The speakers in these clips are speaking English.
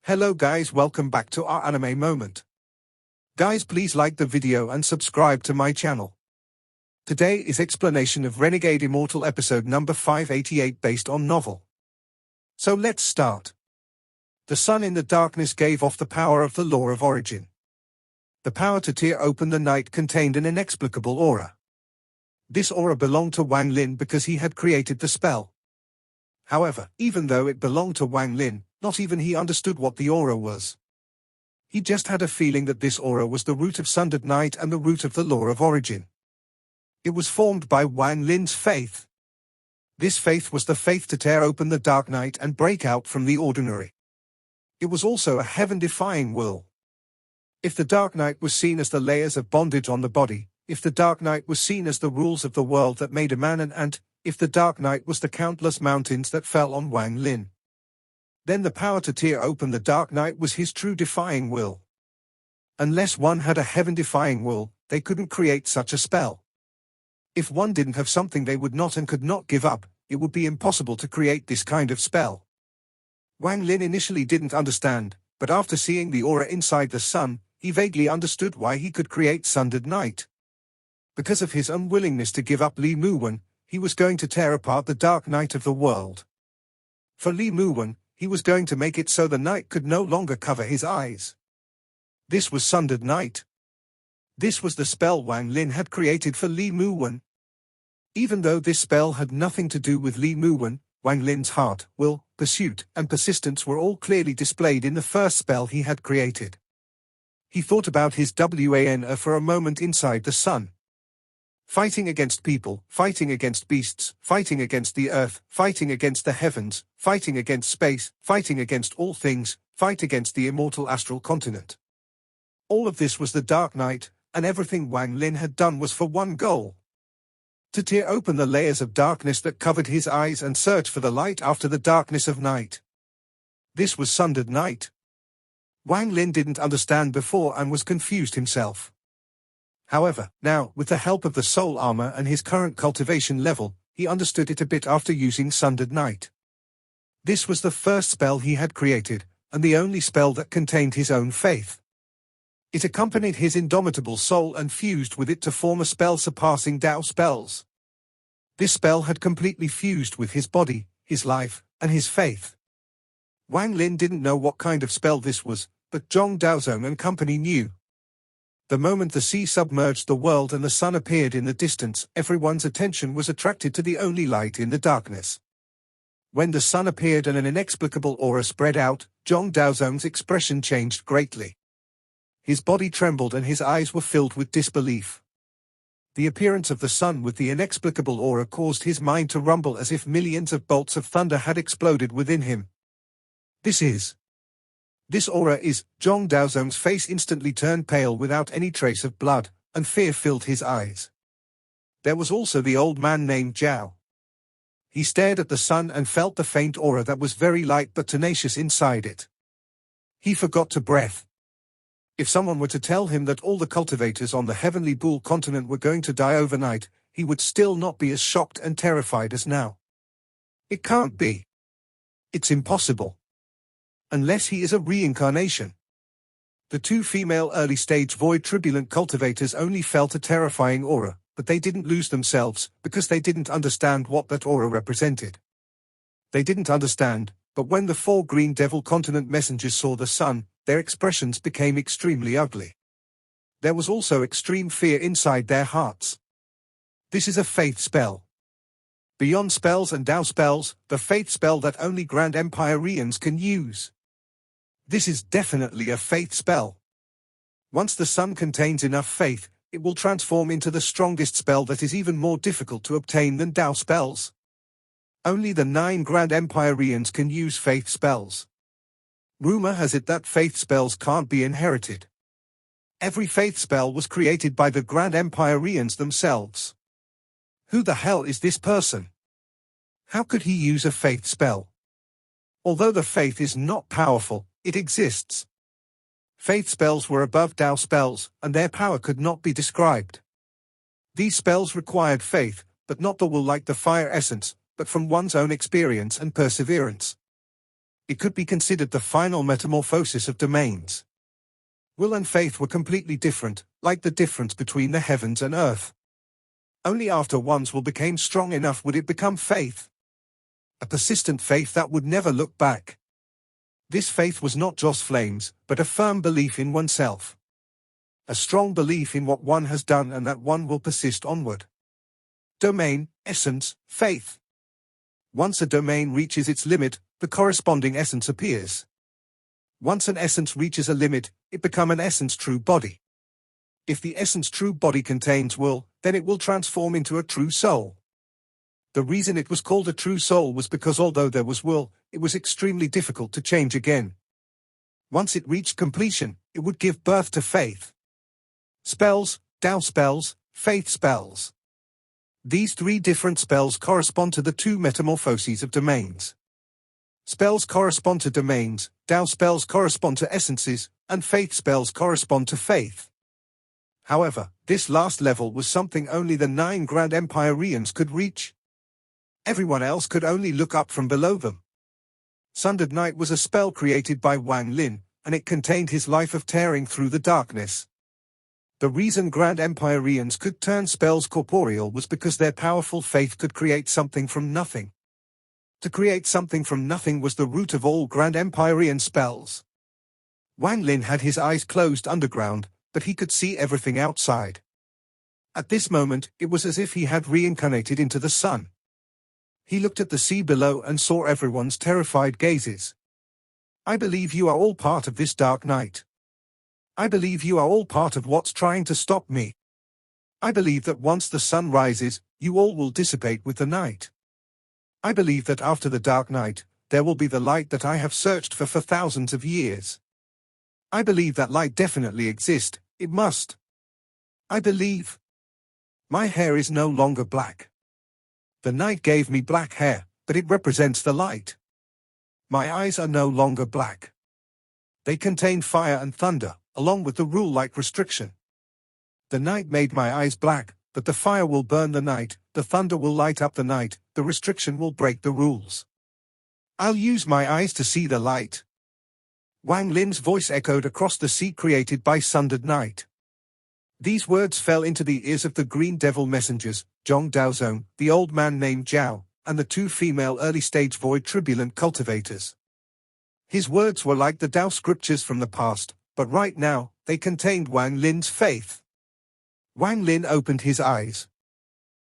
Hello guys, welcome back to our anime moment. Guys, please like the video and subscribe to my channel. Today is explanation of Renegade Immortal episode number 588 based on novel. So let's start. The sun in the darkness gave off the power of the law of origin. The power to tear open the night contained an inexplicable aura. This aura belonged to Wang Lin because he had created the spell. However, even though it belonged to Wang Lin, not even he understood what the aura was. He just had a feeling that this aura was the root of Sundered Night and the root of the law of origin. It was formed by Wang Lin's faith. This faith was the faith to tear open the dark night and break out from the ordinary. It was also a heaven-defying will. If the dark night was seen as the layers of bondage on the body, if the dark night was seen as the rules of the world that made a man an ant, if the dark night was the countless mountains that fell on Wang Lin, then the power to tear open the dark night was his true defying will. Unless one had a heaven-defying will, they couldn't create such a spell. If one didn't have something they would not and could not give up, it would be impossible to create this kind of spell. Wang Lin initially didn't understand, but after seeing the aura inside the sun, he vaguely understood why he could create Sundered Night. Because of his unwillingness to give up Li Muwen, he was going to tear apart the dark night of the world. For Li Muwen, he was going to make it so the night could no longer cover his eyes. This was Sundered Night. This was the spell Wang Lin had created for Li Muwen. Even though this spell had nothing to do with Li Muwen, Wang Lin's heart, will, pursuit, and persistence were all clearly displayed in the first spell he had created. He thought about his WAN for a moment inside the sun. Fighting against people, fighting against beasts, fighting against the earth, fighting against the heavens, fighting against space, fighting against all things, fight against the immortal astral continent. All of this was the dark night, and everything Wang Lin had done was for one goal: to tear open the layers of darkness that covered his eyes and search for the light after the darkness of night. This was Sundered Night. Wang Lin didn't understand before and was confused himself. However, now, with the help of the soul armor and his current cultivation level, he understood it a bit after using Sundered Night. This was the first spell he had created, and the only spell that contained his own faith. It accompanied his indomitable soul and fused with it to form a spell surpassing Dao spells. This spell had completely fused with his body, his life, and his faith. Wang Lin didn't know what kind of spell this was, but Zhong Daozong and company knew. The moment the sea submerged the world and the sun appeared in the distance, everyone's attention was attracted to the only light in the darkness. When the sun appeared and an inexplicable aura spread out, Zhong Daozong's expression changed greatly. His body trembled and his eyes were filled with disbelief. The appearance of the sun with the inexplicable aura caused his mind to rumble as if millions of bolts of thunder had exploded within him. This aura is. Zhong Daozong's face instantly turned pale without any trace of blood, and fear filled his eyes. There was also the old man named Zhao. He stared at the sun and felt the faint aura that was very light but tenacious inside it. He forgot to breathe. If someone were to tell him that all the cultivators on the Heavenly Bull continent were going to die overnight, he would still not be as shocked and terrified as now. It can't be. It's impossible. Unless he is a reincarnation. The two female early-stage void turbulent cultivators only felt a terrifying aura, but they didn't lose themselves, because they didn't understand what that aura represented. They didn't understand, but when the four green devil continent messengers saw the sun, their expressions became extremely ugly. There was also extreme fear inside their hearts. This is a faith spell. Beyond spells and Dao spells, the faith spell that only Grand Empireans can use. This is definitely a faith spell. Once the sun contains enough faith, it will transform into the strongest spell that is even more difficult to obtain than Dao spells. Only the 9 Grand Empireans can use faith spells. Rumor has it that faith spells can't be inherited. Every faith spell was created by the Grand Empireans themselves. Who the hell is this person? How could he use a faith spell? Although the faith is not powerful, it exists. Faith spells were above Dao spells, and their power could not be described. These spells required faith, but not the will like the fire essence, but from one's own experience and perseverance. It could be considered the final metamorphosis of domains. Will and faith were completely different, like the difference between the heavens and earth. Only after one's will became strong enough would it become faith. A persistent faith that would never look back. This faith was not just flames, but a firm belief in oneself. A strong belief in what one has done and that one will persist onward. Domain, essence, faith. Once a domain reaches its limit, the corresponding essence appears. Once an essence reaches a limit, it becomes an essence true body. If the essence true body contains will, then it will transform into a true soul. The reason it was called a true soul was because although there was will, it was extremely difficult to change again. Once it reached completion, it would give birth to faith. Spells, Tao spells, faith spells. These three different spells correspond to the two metamorphoses of domains. Spells correspond to domains, Tao spells correspond to essences, and faith spells correspond to faith. However, this last level was something only the 9 Grand Empyreans could reach. Everyone else could only look up from below them. Sundered Night was a spell created by Wang Lin, and it contained his life of tearing through the darkness. The reason Grand Empyreans could turn spells corporeal was because their powerful faith could create something from nothing. To create something from nothing was the root of all Grand Empyrean spells. Wang Lin had his eyes closed underground, but he could see everything outside. At this moment, it was as if he had reincarnated into the sun. He looked at the sea below and saw everyone's terrified gazes. I believe you are all part of this dark night. I believe you are all part of what's trying to stop me. I believe that once the sun rises, you all will dissipate with the night. I believe that after the dark night, there will be the light that I have searched for thousands of years. I believe that light definitely exists, it must. I believe. My hair is no longer black. The night gave me black hair, but it represents the light. My eyes are no longer black. They contain fire and thunder, along with the rule-like restriction. The night made my eyes black, but the fire will burn the night, the thunder will light up the night, the restriction will break the rules. I'll use my eyes to see the light. Wang Lin's voice echoed across the sea created by Sundered Night. These words fell into the ears of the Green Devil messengers, Zhong Daozong, the old man named Zhao, and the 2 female early-stage void turbulent cultivators. His words were like the Tao scriptures from the past, but right now, they contained Wang Lin's faith. Wang Lin opened his eyes.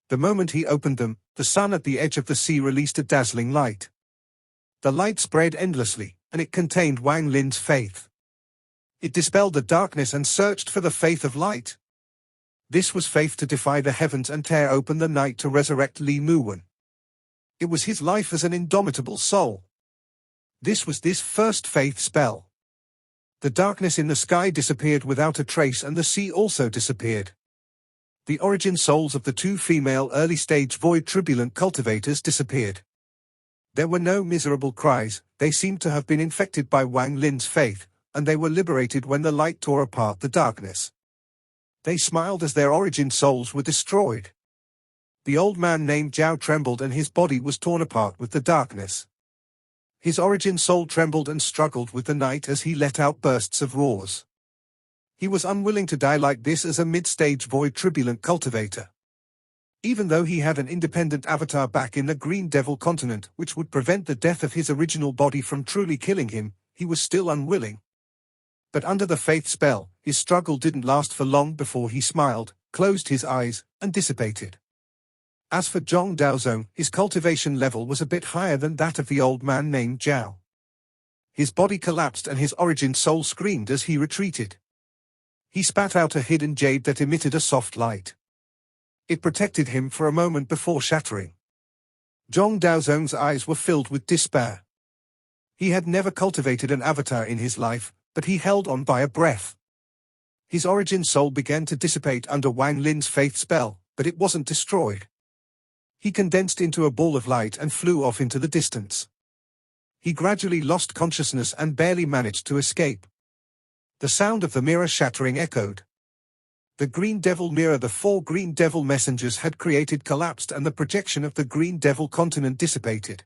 The moment he opened them, the sun at the edge of the sea released a dazzling light. The light spread endlessly, and it contained Wang Lin's faith. It dispelled the darkness and searched for the faith of light. This was faith to defy the heavens and tear open the night to resurrect Li Muwen. It was his life as an indomitable soul. This was this first faith spell. The darkness in the sky disappeared without a trace and the sea also disappeared. The origin souls of the 2 female early-stage void turbulent cultivators disappeared. There were no miserable cries, they seemed to have been infected by Wang Lin's faith, and they were liberated when the light tore apart the darkness. They smiled as their origin souls were destroyed. The old man named Zhao trembled and his body was torn apart with the darkness. His origin soul trembled and struggled with the night as he let out bursts of roars. He was unwilling to die like this as a mid-stage void turbulent cultivator. Even though he had an independent avatar back in the Green Devil continent which would prevent the death of his original body from truly killing him, he was still unwilling. But under the faith spell, his struggle didn't last for long before he smiled, closed his eyes, and dissipated. As for Zhong Daozong, his cultivation level was a bit higher than that of the old man named Zhao. His body collapsed and his origin soul screamed as he retreated. He spat out a hidden jade that emitted a soft light. It protected him for a moment before shattering. Zhong Daozong's eyes were filled with despair. He had never cultivated an avatar in his life, but he held on by a breath. His origin soul began to dissipate under Wang Lin's faith spell, but it wasn't destroyed. He condensed into a ball of light and flew off into the distance. He gradually lost consciousness and barely managed to escape. The sound of the mirror shattering echoed. The Green Devil mirror the 4 Green Devil messengers had created collapsed and the projection of the Green Devil continent dissipated.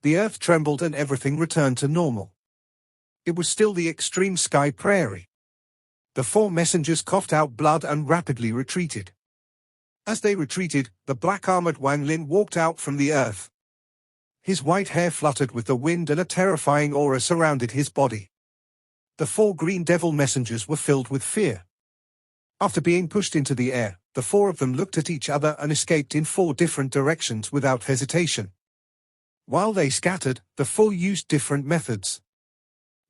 The earth trembled and everything returned to normal. It was still the extreme sky prairie. The 4 messengers coughed out blood and rapidly retreated. As they retreated, the black-armored Wang Lin walked out from the earth. His white hair fluttered with the wind and a terrifying aura surrounded his body. The 4 green devil messengers were filled with fear. After being pushed into the air, the 4 of them looked at each other and escaped in 4 different directions without hesitation. While they scattered, the 4 used different methods.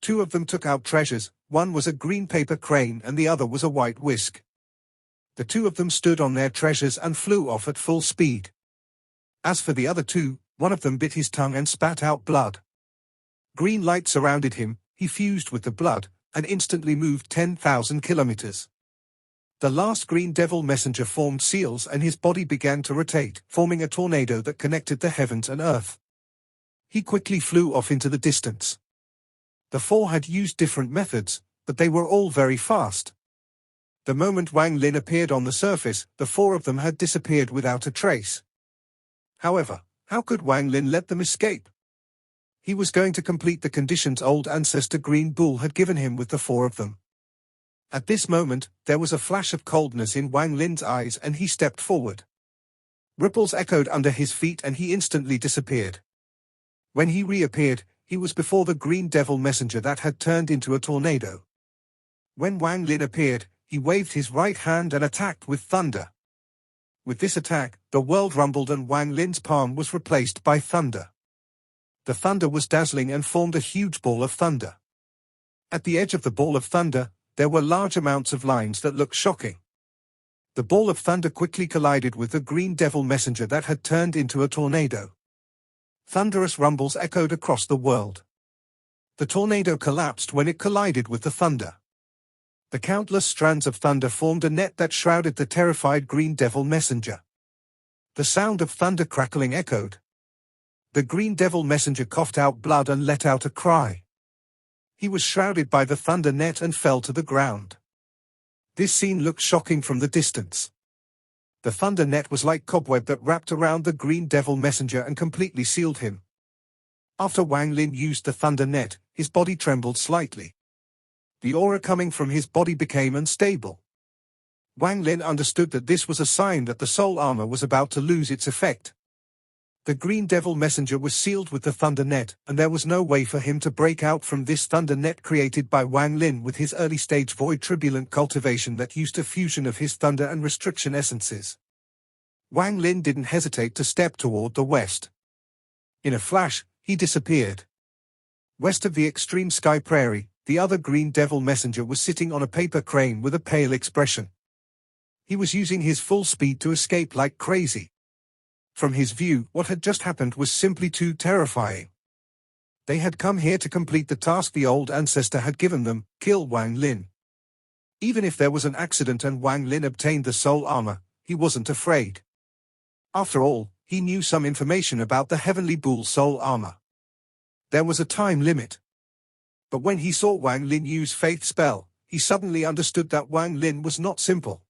2 of them took out treasures, one was a green paper crane and the other was a white whisk. The 2 of them stood on their treasures and flew off at full speed. As for the other 2, one of them bit his tongue and spat out blood. Green light surrounded him, he fused with the blood, and instantly moved 10,000 kilometers. The last green devil messenger formed seals and his body began to rotate, forming a tornado that connected the heavens and earth. He quickly flew off into the distance. The 4 had used different methods, but they were all very fast. The moment Wang Lin appeared on the surface, the 4 of them had disappeared without a trace. However, how could Wang Lin let them escape? He was going to complete the conditions old ancestor Green Bull had given him with the 4 of them. At this moment, there was a flash of coldness in Wang Lin's eyes and he stepped forward. Ripples echoed under his feet and he instantly disappeared. When he reappeared, he was before the green devil messenger that had turned into a tornado. When Wang Lin appeared, he waved his right hand and attacked with thunder. With this attack, the world rumbled and Wang Lin's palm was replaced by thunder. The thunder was dazzling and formed a huge ball of thunder. At the edge of the ball of thunder, there were large amounts of lines that looked shocking. The ball of thunder quickly collided with the green devil messenger that had turned into a tornado. Thunderous rumbles echoed across the world. The tornado collapsed when it collided with the thunder. The countless strands of thunder formed a net that shrouded the terrified green devil messenger. The sound of thunder crackling echoed. The green devil messenger coughed out blood and let out a cry. He was shrouded by the thunder net and fell to the ground. This scene looked shocking from the distance. The thunder net was like cobweb that wrapped around the green devil messenger and completely sealed him. After Wang Lin used the thunder net, his body trembled slightly. The aura coming from his body became unstable. Wang Lin understood that this was a sign that the soul armor was about to lose its effect. The green devil messenger was sealed with the thunder net, and there was no way for him to break out from this thunder net created by Wang Lin with his early-stage void turbulent cultivation that used a fusion of his thunder and restriction essences. Wang Lin didn't hesitate to step toward the west. In a flash, he disappeared. West of the extreme sky prairie, the other green devil messenger was sitting on a paper crane with a pale expression. He was using his full speed to escape like crazy. From his view, what had just happened was simply too terrifying. They had come here to complete the task the old ancestor had given them, kill Wang Lin. Even if there was an accident and Wang Lin obtained the soul armor, he wasn't afraid. After all, he knew some information about the Heavenly Bull soul armor. There was a time limit. But when he saw Wang Lin use Faith Spell, he suddenly understood that Wang Lin was not simple.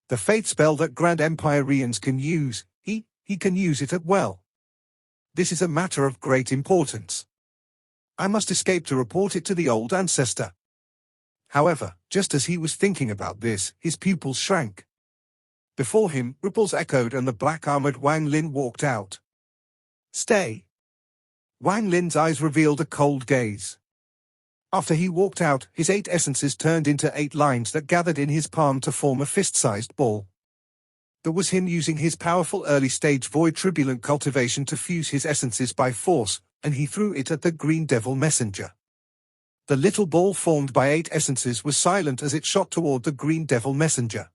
The Faith Spell that Grand Empireans can use, he can use it at will. This is a matter of great importance. I must escape to report it to the old ancestor. However, just as he was thinking about this, his pupils shrank. Before him, ripples echoed and the black-armored Wang Lin walked out. Stay. Wang Lin's eyes revealed a cold gaze. After he walked out, his 8 essences turned into 8 lines that gathered in his palm to form a fist-sized ball. That was him using his powerful early-stage void turbulent cultivation to fuse his essences by force, and he threw it at the green devil messenger. The little ball formed by 8 essences was silent as it shot toward the green devil messenger.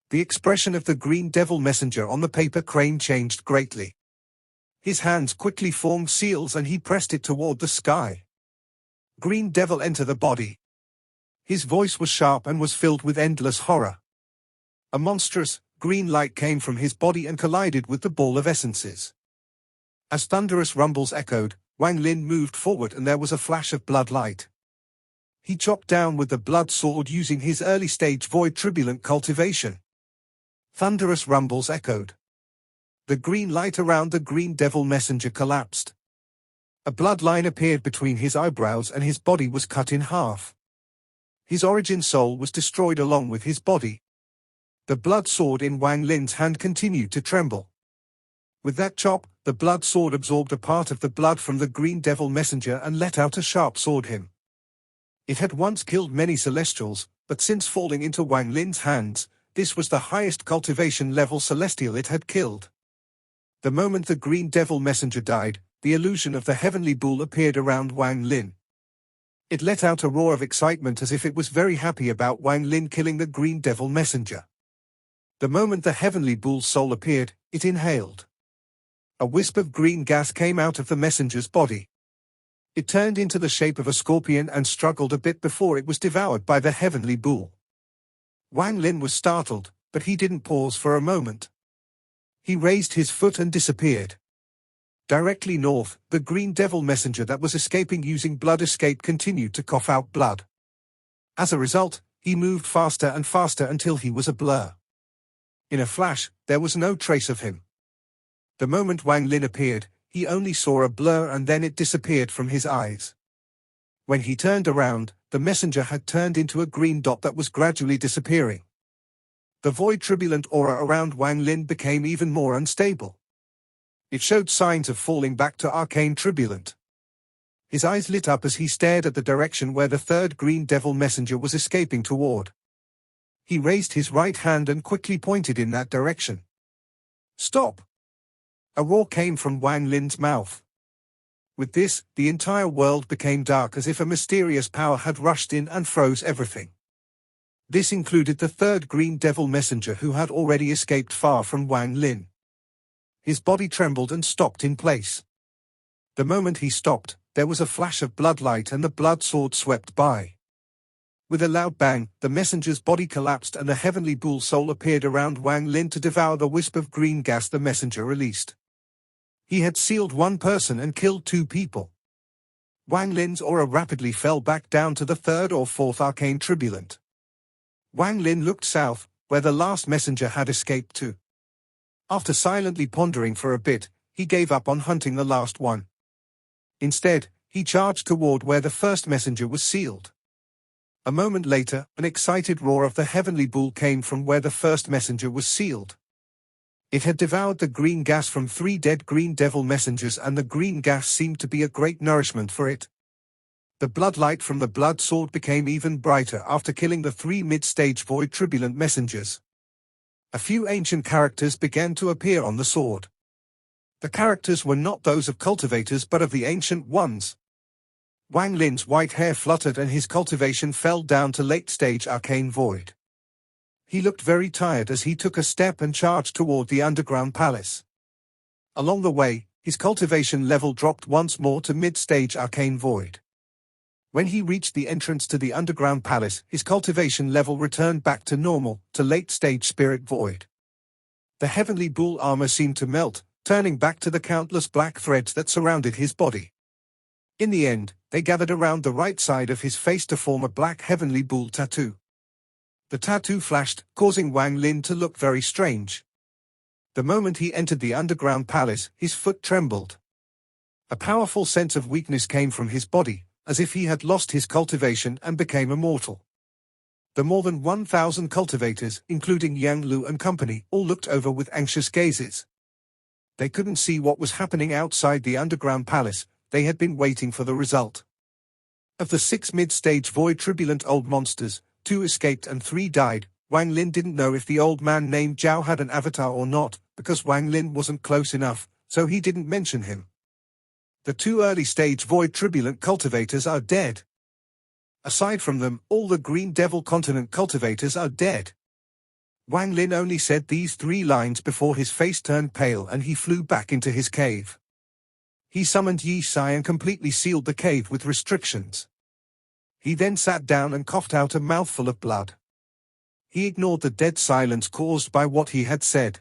The expression of the green devil messenger on the paper crane changed greatly. His hands quickly formed seals and he pressed it toward the sky. Green devil enter the body. His voice was sharp and was filled with endless horror. A monstrous, green light came from his body and collided with the ball of essences. As thunderous rumbles echoed, Wang Lin moved forward and there was a flash of blood light. He chopped down with the blood sword using his early-stage void turbulent cultivation. Thunderous rumbles echoed. The green light around the green devil messenger collapsed. A bloodline appeared between his eyebrows and his body was cut in half. His origin soul was destroyed along with his body. The blood sword in Wang Lin's hand continued to tremble. With that chop, the blood sword absorbed a part of the blood from the Green Devil Messenger and let out a sharp sword him. It had once killed many Celestials, but since falling into Wang Lin's hands, this was the highest cultivation level Celestial it had killed. The moment the Green Devil Messenger died, the illusion of the Heavenly Bull appeared around Wang Lin. It let out a roar of excitement as if it was very happy about Wang Lin killing the Green Devil Messenger. The moment the Heavenly Bull's soul appeared, it inhaled. A wisp of green gas came out of the messenger's body. It turned into the shape of a scorpion and struggled a bit before it was devoured by the Heavenly Bull. Wang Lin was startled, but he didn't pause for a moment. He raised his foot and disappeared. Directly north, the Green Devil Messenger that was escaping using blood escape continued to cough out blood. As a result, he moved faster and faster until he was a blur. In a flash, there was no trace of him. The moment Wang Lin appeared, he only saw a blur and then it disappeared from his eyes. When he turned around, the messenger had turned into a green dot that was gradually disappearing. The void turbulent aura around Wang Lin became even more unstable. It showed signs of falling back to arcane turbulent. His eyes lit up as he stared at the direction where the third Green Devil Messenger was escaping toward. He raised his right hand and quickly pointed in that direction. "Stop!" A roar came from Wang Lin's mouth. With this, the entire world became dark as if a mysterious power had rushed in and froze everything. This included the third Green Devil Messenger who had already escaped far from Wang Lin. His body trembled and stopped in place. The moment he stopped, there was a flash of bloodlight and the blood sword swept by. With a loud bang, the messenger's body collapsed and the Heavenly Bull soul appeared around Wang Lin to devour the wisp of green gas the messenger released. He had sealed one person and killed 2 people. Wang Lin's aura rapidly fell back down to the 3rd or 4th arcane turbulent. Wang Lin looked south, where the last messenger had escaped to. After silently pondering for a bit, he gave up on hunting the last one. Instead, he charged toward where the first messenger was sealed. A moment later, an excited roar of the Heavenly Bull came from where the first messenger was sealed. It had devoured the green gas from 3 dead Green Devil Messengers and the green gas seemed to be a great nourishment for it. The bloodlight from the blood sword became even brighter after killing the 3 mid-stage void turbulent messengers. A few ancient characters began to appear on the sword. The characters were not those of cultivators but of the ancient ones. Wang Lin's white hair fluttered and his cultivation fell down to late-stage arcane void. He looked very tired as he took a step and charged toward the underground palace. Along the way, his cultivation level dropped once more to mid-stage arcane void. When he reached the entrance to the underground palace, his cultivation level returned back to normal, to late-stage spirit void. The Heavenly Bull armor seemed to melt, turning back to the countless black threads that surrounded his body. In the end, they gathered around the right side of his face to form a black Heavenly Bull tattoo. The tattoo flashed, causing Wang Lin to look very strange. The moment he entered the underground palace, his foot trembled. A powerful sense of weakness came from his body, as if he had lost his cultivation and became immortal. The more than 1,000 cultivators, including Yang Lu and company, all looked over with anxious gazes. They couldn't see what was happening outside the underground palace, they had been waiting for the result. Of the 6 mid-stage void turbulent old monsters, 2 escaped and 3 died. Wang Lin didn't know if the old man named Zhao had an avatar or not, because Wang Lin wasn't close enough, so he didn't mention him. The 2 early-stage void turbulent cultivators are dead. Aside from them, all the Green Devil continent cultivators are dead. Wang Lin only said these 3 lines before his face turned pale and he flew back into his cave. He summoned Yi Sai and completely sealed the cave with restrictions. He then sat down and coughed out a mouthful of blood. He ignored the dead silence caused by what he had said.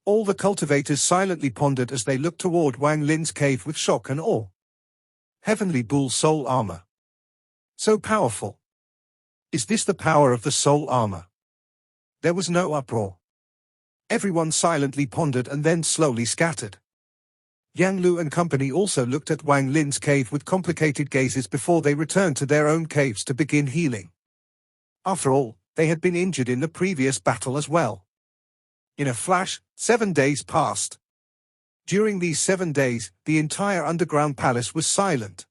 All the cultivators silently pondered as they looked toward Wang Lin's cave with shock and awe. Heavenly Bull soul armor. So powerful. Is this the power of the soul armor? There was no uproar. Everyone silently pondered and then slowly scattered. Yang Lu and company also looked at Wang Lin's cave with complicated gazes before they returned to their own caves to begin healing. After all, they had been injured in the previous battle as well. In a flash, 7 days passed. During these 7 days, the entire underground palace was silent.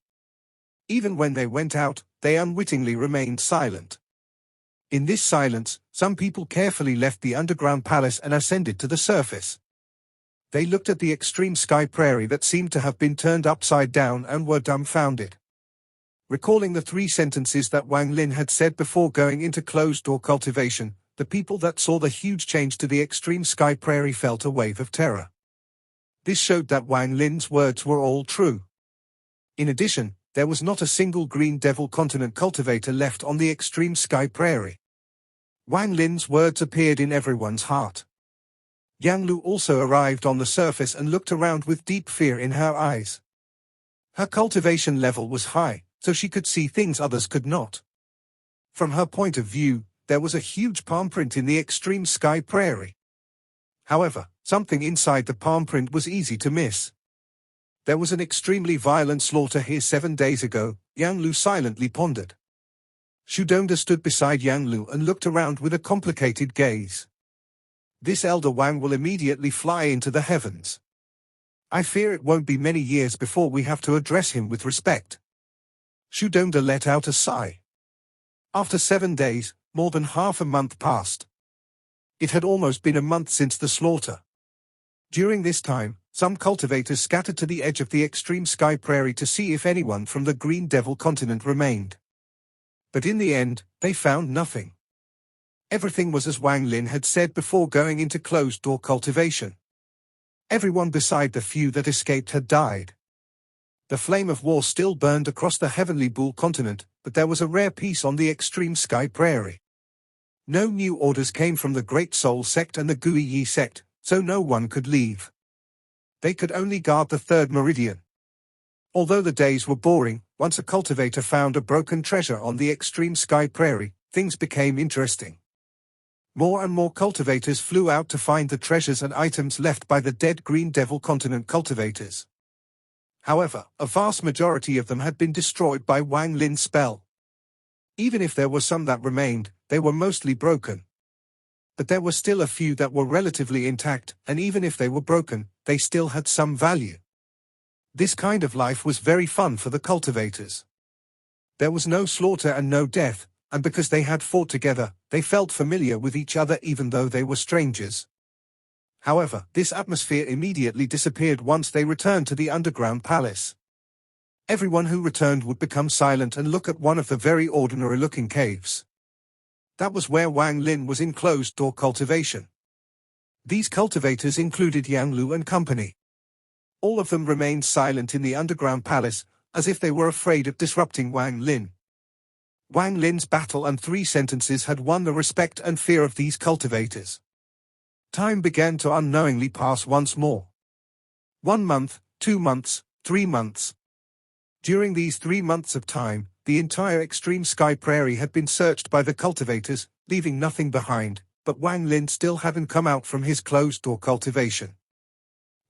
Even when they went out, they unwittingly remained silent. In this silence, some people carefully left the underground palace and ascended to the surface. They looked at the extreme sky prairie that seemed to have been turned upside down and were dumbfounded. Recalling the 3 sentences that Wang Lin had said before going into closed-door cultivation, the people that saw the huge change to the extreme sky prairie felt a wave of terror. This showed that Wang Lin's words were all true. In addition, there was not a single Green Devil Continent cultivator left on the extreme sky prairie. Wang Lin's words appeared in everyone's heart. Yang Lu also arrived on the surface and looked around with deep fear in her eyes. Her cultivation level was high, so she could see things others could not. From her point of view, there was a huge palm print in the extreme sky prairie. However, something inside the palm print was easy to miss. There was an extremely violent slaughter here 7 days ago, Yang Lu silently pondered. Shudonda stood beside Yang Lu and looked around with a complicated gaze. This elder Wang will immediately fly into the heavens. I fear it won't be many years before we have to address him with respect. Shudonda let out a sigh. After 7 days, more than half a month passed. It had almost been a month since the slaughter. During this time, some cultivators scattered to the edge of the extreme sky prairie to see if anyone from the Green Devil Continent remained. But in the end, they found nothing. Everything was as Wang Lin had said before going into closed-door cultivation. Everyone beside the few that escaped had died. The flame of war still burned across the Heavenly Bull Continent, but there was a rare peace on the extreme sky prairie. No new orders came from the Great Soul Sect and the Gui Yi Sect, so no one could leave. They could only guard the third meridian. Although the days were boring, once a cultivator found a broken treasure on the extreme sky prairie, things became interesting. More and more cultivators flew out to find the treasures and items left by the dead Green Devil Continent cultivators. However, a vast majority of them had been destroyed by Wang Lin's spell. Even if there were some that remained, they were mostly broken. But there were still a few that were relatively intact, and even if they were broken, they still had some value. This kind of life was very fun for the cultivators. There was no slaughter and no death, and because they had fought together, they felt familiar with each other even though they were strangers. However, this atmosphere immediately disappeared once they returned to the underground palace. Everyone who returned would become silent and look at one of the very ordinary-looking caves. That was where Wang Lin was in closed-door cultivation. These cultivators included Yang Lu and company. All of them remained silent in the underground palace, as if they were afraid of disrupting Wang Lin. Wang Lin's battle and 3 sentences had won the respect and fear of these cultivators. Time began to unknowingly pass once more. 1 month, 2 months, 3 months. During these 3 months of time, the entire extreme sky prairie had been searched by the cultivators, leaving nothing behind, but Wang Lin still hadn't come out from his closed-door cultivation.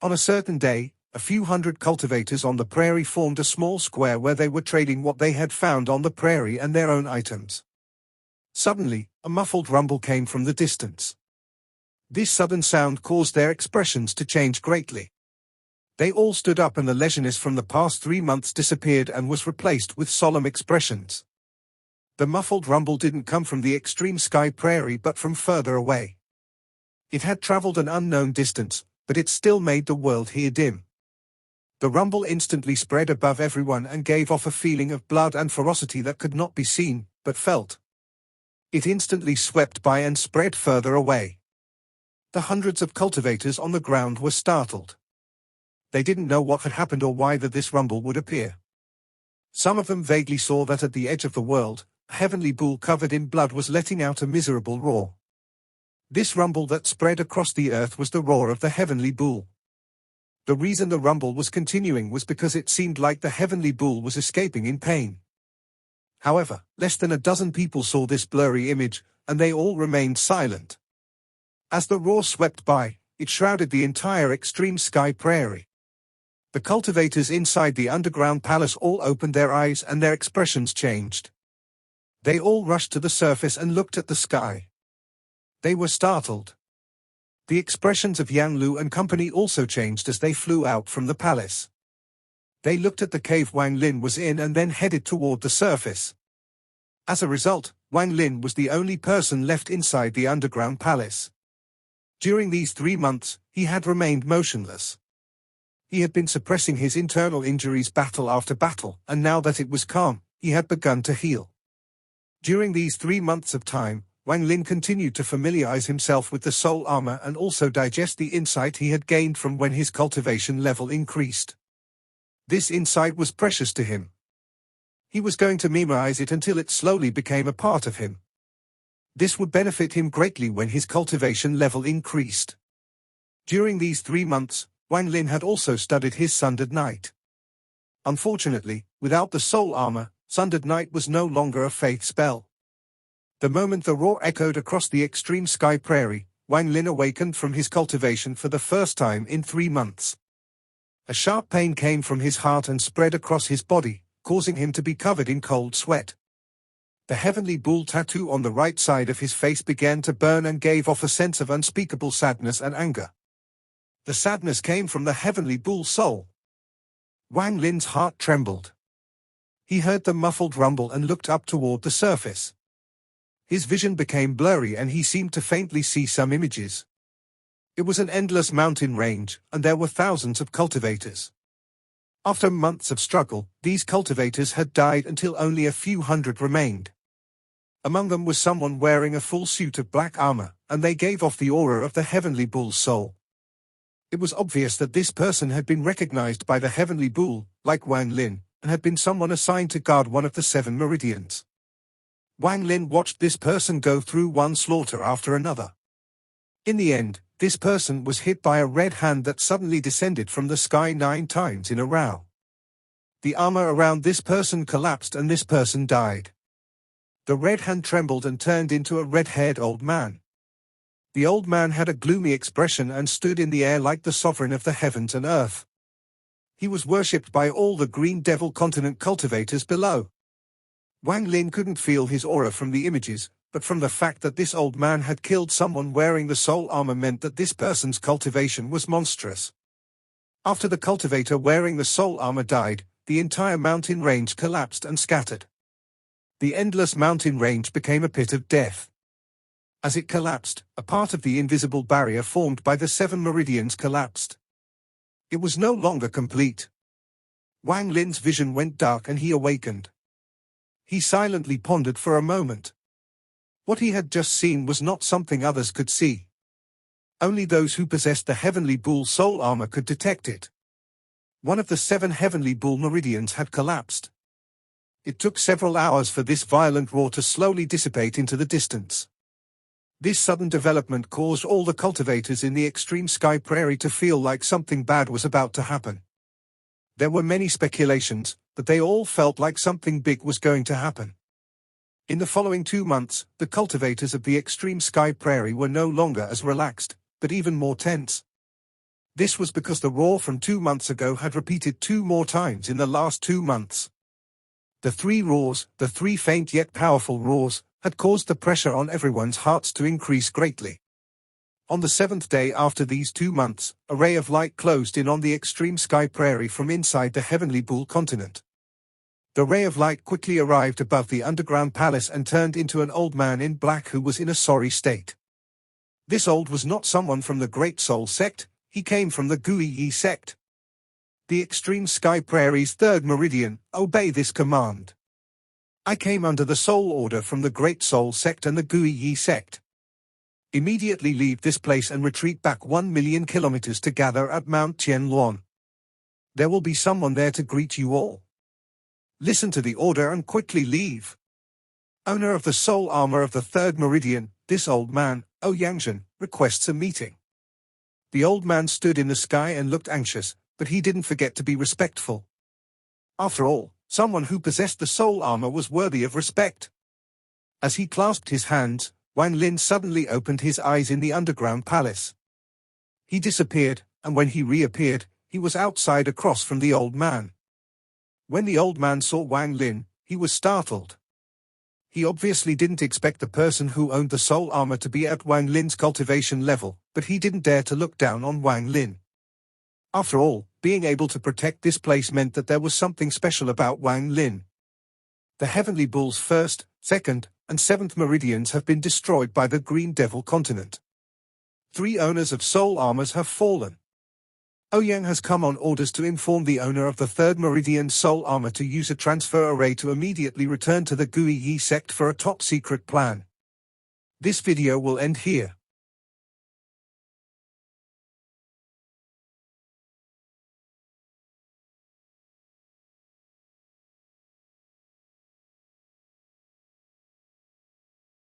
On a certain day, a few hundred cultivators on the prairie formed a small square where they were trading what they had found on the prairie and their own items. Suddenly, a muffled rumble came from the distance. This sudden sound caused their expressions to change greatly. They all stood up and the leisureness from the past 3 months disappeared and was replaced with solemn expressions. The muffled rumble didn't come from the extreme sky prairie but from further away. It had traveled an unknown distance, but it still made the world hear dim. The rumble instantly spread above everyone and gave off a feeling of blood and ferocity that could not be seen, but felt. It instantly swept by and spread further away. The hundreds of cultivators on the ground were startled. They didn't know what had happened or why this rumble would appear. Some of them vaguely saw that at the edge of the world, a heavenly bull covered in blood was letting out a miserable roar. This rumble that spread across the earth was the roar of the heavenly bull. The reason the rumble was continuing was because it seemed like the heavenly bull was escaping in pain. However, less than a dozen people saw this blurry image, and they all remained silent. As the roar swept by, it shrouded the entire extreme sky prairie. The cultivators inside the underground palace all opened their eyes and their expressions changed. They all rushed to the surface and looked at the sky. They were startled. The expressions of Yang Lu and company also changed as they flew out from the palace. They looked at the cave Wang Lin was in and then headed toward the surface. As a result, Wang Lin was the only person left inside the underground palace. During these 3 months, he had remained motionless. He had been suppressing his internal injuries battle after battle, and now that it was calm, he had begun to heal. During these 3 months of time, Wang Lin continued to familiarize himself with the soul armor and also digest the insight he had gained from when his cultivation level increased. This insight was precious to him. He was going to memorize it until it slowly became a part of him. This would benefit him greatly when his cultivation level increased. During these 3 months, Wang Lin had also studied his Sundered Night. Unfortunately, without the soul armor, Sundered Night was no longer a faith spell. The moment the roar echoed across the extreme sky prairie, Wang Lin awakened from his cultivation for the first time in 3 months. A sharp pain came from his heart and spread across his body, causing him to be covered in cold sweat. The heavenly bull tattoo on the right side of his face began to burn and gave off a sense of unspeakable sadness and anger. The sadness came from the heavenly bull soul. Wang Lin's heart trembled. He heard the muffled rumble and looked up toward the surface. His vision became blurry and he seemed to faintly see some images. It was an endless mountain range, and there were thousands of cultivators. After months of struggle, these cultivators had died until only a few hundred remained. Among them was someone wearing a full suit of black armor, and they gave off the aura of the heavenly bull's soul. It was obvious that this person had been recognized by the heavenly bull, like Wang Lin, and had been someone assigned to guard one of the 7 meridians. Wang Lin watched this person go through one slaughter after another. In the end, this person was hit by a red hand that suddenly descended from the sky 9 times in a row. The armor around this person collapsed and this person died. The red hand trembled and turned into a red-haired old man. The old man had a gloomy expression and stood in the air like the sovereign of the heavens and earth. He was worshipped by all the Green Devil Continent cultivators below. Wang Lin couldn't feel his aura from the images, but from the fact that this old man had killed someone wearing the soul armor meant that this person's cultivation was monstrous. After the cultivator wearing the soul armor died, the entire mountain range collapsed and scattered. The endless mountain range became a pit of death. As it collapsed, a part of the invisible barrier formed by the 7 meridians collapsed. It was no longer complete. Wang Lin's vision went dark and he awakened. He silently pondered for a moment. What he had just seen was not something others could see. Only those who possessed the heavenly bull soul armor could detect it. One of the 7 heavenly bull meridians had collapsed. It took several hours for this violent roar to slowly dissipate into the distance. This sudden development caused all the cultivators in the extreme sky prairie to feel like something bad was about to happen. There were many speculations, but they all felt like something big was going to happen. In the following 2 months, the cultivators of the extreme sky prairie were no longer as relaxed, but even more tense. This was because the roar from 2 months ago had repeated 2 more times in the last 2 months. The 3 roars, the 3 faint yet powerful roars, had caused the pressure on everyone's hearts to increase greatly. On the 7th day after these 2 months, a ray of light closed in on the extreme sky prairie from inside the heavenly bull continent. The ray of light quickly arrived above the underground palace and turned into an old man in black who was in a sorry state. This old was not someone from the Great Soul sect, he came from the Guiyi sect. The extreme sky prairie's 3rd meridian, obey this command. I came under the soul order from the Great Soul sect and the Guiyi sect. Immediately leave this place and retreat back 1 million kilometers to gather at Mount Tianluan. There will be someone there to greet you all. Listen to the order and quickly leave. Owner of the soul armor of the 3rd meridian, this old man, O Yangzhen, requests a meeting. The old man stood in the sky and looked anxious, but he didn't forget to be respectful. After all, someone who possessed the soul armor was worthy of respect. As he clasped his hands, Wang Lin suddenly opened his eyes in the underground palace. He disappeared, and when he reappeared, He was outside across from the old man. When the old man saw Wang Lin, he was startled. He obviously didn't expect the person who owned the soul armor to be at Wang Lin's cultivation level, but he didn't dare to look down on Wang Lin. After all, being able to protect this place meant that there was something special about Wang Lin. The Heavenly Bull's first, second, and seventh meridians have been destroyed by the Green Devil continent. 3 owners of soul armors have fallen. Ouyang has come on orders to inform the owner of the 3rd meridian soul armor to use a transfer array to immediately return to the Gui Yi sect for a top-secret plan. This video will end here.